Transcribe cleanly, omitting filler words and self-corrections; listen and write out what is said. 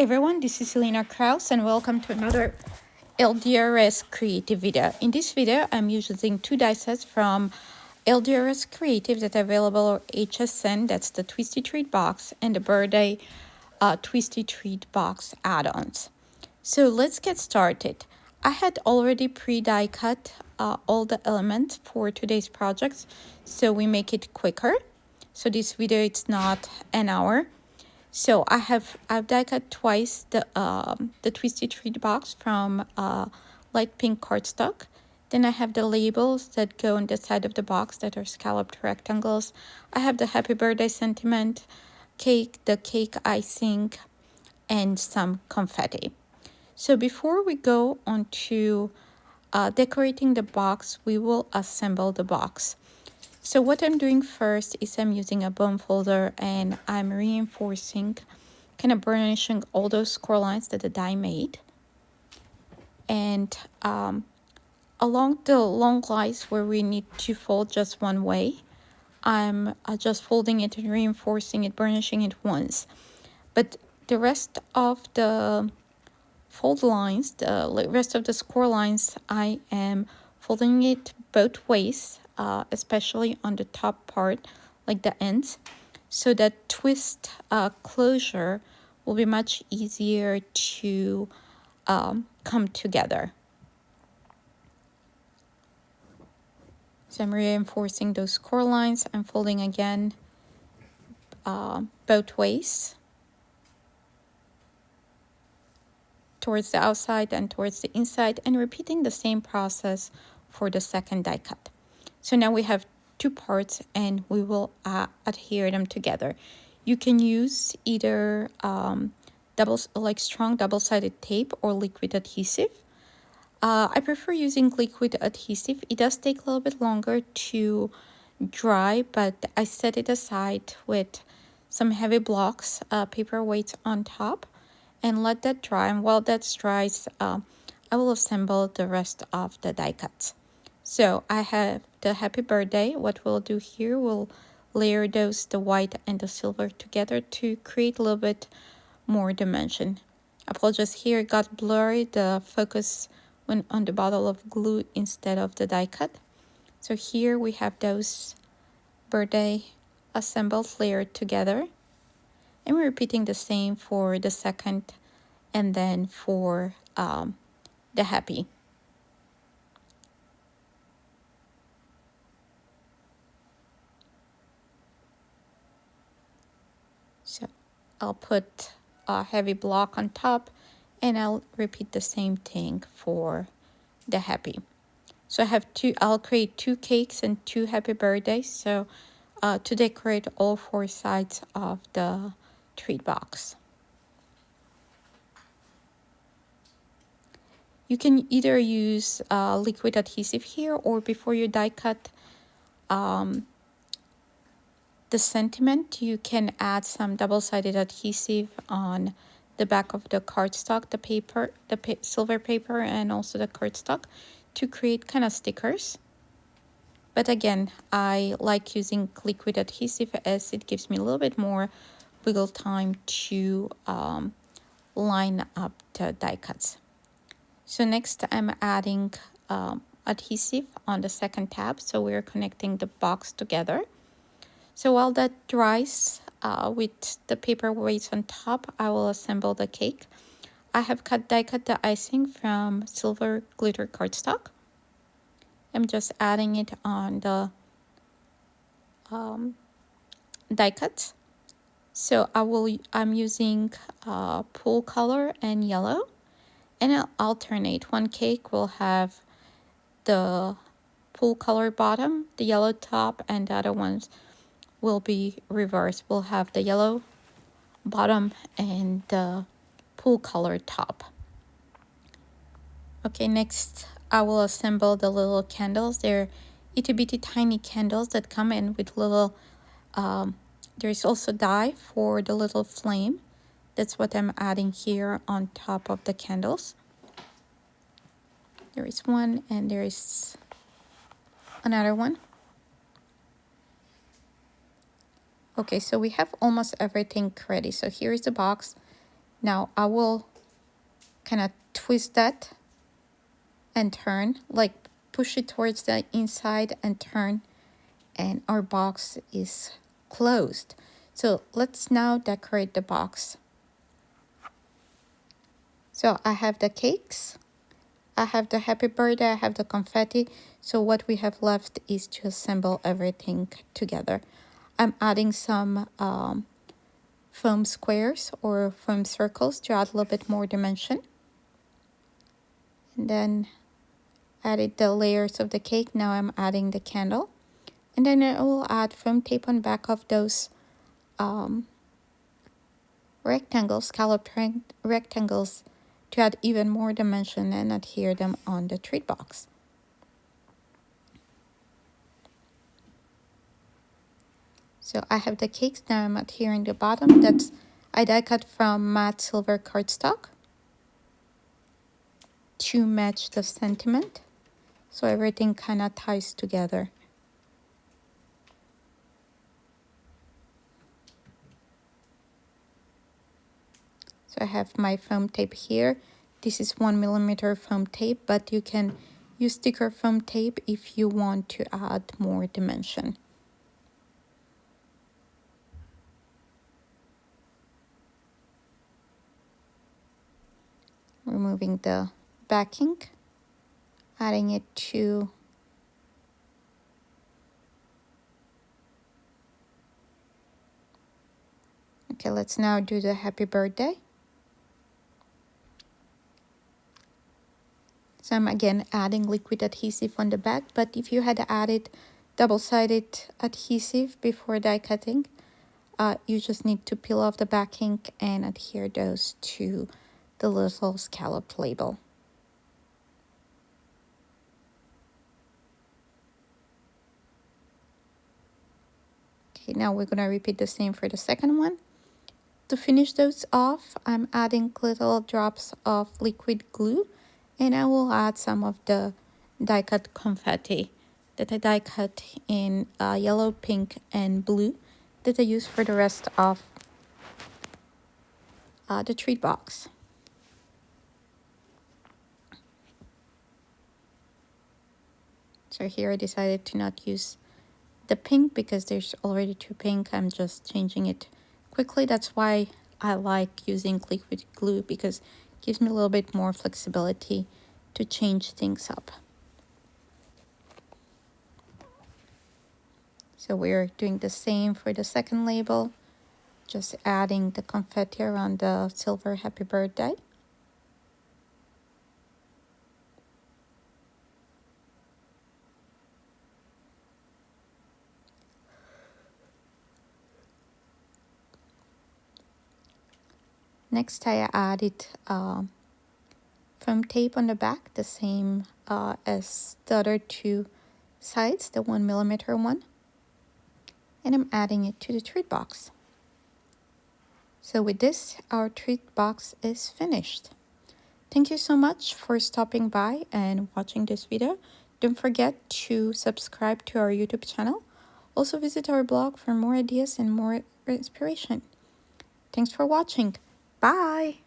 everyone, this is Ilina Kraus and welcome to another LDRS Creative video. In this video, I'm using two die sets from LDRS Creative that are available on HSN, that's the Twisty Treat box, and the Birthday Twisty Treat box add-ons. So let's get started. I had already pre-die cut all the elements for today's projects, so we make it quicker. So this video, it's not an hour. So I've die cut twice the Twisty Treat box from light pink cardstock. Then I have the labels that go on the side of the box that are scalloped rectangles. I have the happy birthday sentiment, cake, the cake icing, and some confetti. So before we go on to decorating the box, we will assemble the box. So what I'm doing first is I'm using a bone folder and I'm reinforcing, kind of burnishing all those score lines that the die made. And along the long lines where we need to fold just one way, I'm just folding it and reinforcing it, burnishing it once. But the rest of the fold lines, the rest of the score lines, I am folding it both ways, especially on the top part, like the ends, so that twist closure will be much easier to come together. So I'm reinforcing those score lines. I'm folding again both ways, towards the outside and towards the inside, and repeating the same process for the second die cut. So now we have two parts and we will adhere them together. You can use either strong double-sided tape or liquid adhesive. I prefer using liquid adhesive. It does take a little bit longer to dry, but I set it aside with some heavy blocks, paperweights on top, and let that dry. And while that dries, I will assemble the rest of the die cuts. So I have the happy birthday. What we'll do here, we'll layer the white and the silver together to create a little bit more dimension. Apologize, here it got blurry. The focus went on the bottle of glue instead of the die cut. So here we have those birthday assembled, layered together. And we're repeating the same for the second and then for the happy. So I'll put a heavy block on top and I'll repeat the same thing for the happy. So I'll create two cakes and two happy birthdays. So to decorate all four sides of the treat box. You can either use liquid adhesive here, or before you die cut the sentiment, you can add some double-sided adhesive on the back of the cardstock, the paper, silver paper, and also the cardstock to create kind of stickers. But again, I like using liquid adhesive as it gives me a little bit more wiggle time to line up the die cuts. So next I'm adding adhesive on the second tab, so we're connecting the box together. So while that dries with the paperweights on top, I will assemble the cake. I have die cut the icing from silver glitter cardstock. I'm just adding it on the die cuts. So I'm using pool color and yellow, and I'll alternate. One cake will have the pool color bottom, the yellow top, and the other ones will be reversed. We'll have the yellow bottom and the pool color top. Okay, next I will assemble the little candles. They're itty bitty tiny candles that come in with little, there's also dye for the little flame. That's what I'm adding here on top of the candles. There is one and there is another one. Okay, so we have almost everything ready. So here is the box. Now I will kind of twist that and turn, like push it towards the inside and turn, and our box is closed. So let's now decorate the box. So I have the cakes, I have the happy birthday, I have the confetti. So what we have left is to assemble everything together. I'm adding some foam squares or foam circles to add a little bit more dimension. And then added the layers of the cake. Now I'm adding the candle. And then I will add foam tape on back of those rectangles, scalloped rectangles, to add even more dimension and adhere them on the treat box. So I have the cakes. Now I'm adhering the bottom. That's I die cut from matte silver cardstock to match the sentiment, so everything kind of ties together. So I have my foam tape here. This is 1mm foam tape, but you can use thicker foam tape if you want to add more dimension. Removing the backing, adding it to okay, let's now do the happy birthday. So I'm again adding liquid adhesive on the back, but if you had added double-sided adhesive before die cutting, you just need to peel off the backing and adhere those to the little scallop label. Okay, now we're gonna repeat the same for the second one. To finish those off, I'm adding little drops of liquid glue, and I will add some of the die cut confetti that I die cut in yellow, pink, and blue that I use for the rest of the treat box. So here I decided to not use the pink because there's already two pink. I'm just changing it quickly. That's why I like using liquid glue, because it gives me a little bit more flexibility to change things up. So we're doing the same for the second label, just adding the confetti around the silver happy birthday. Next, I added foam tape on the back, the same as the other two sides, the 1mm one. And I'm adding it to the treat box. So with this, our treat box is finished. Thank you so much for stopping by and watching this video. Don't forget to subscribe to our YouTube channel. Also visit our blog for more ideas and more inspiration. Thanks for watching. Bye!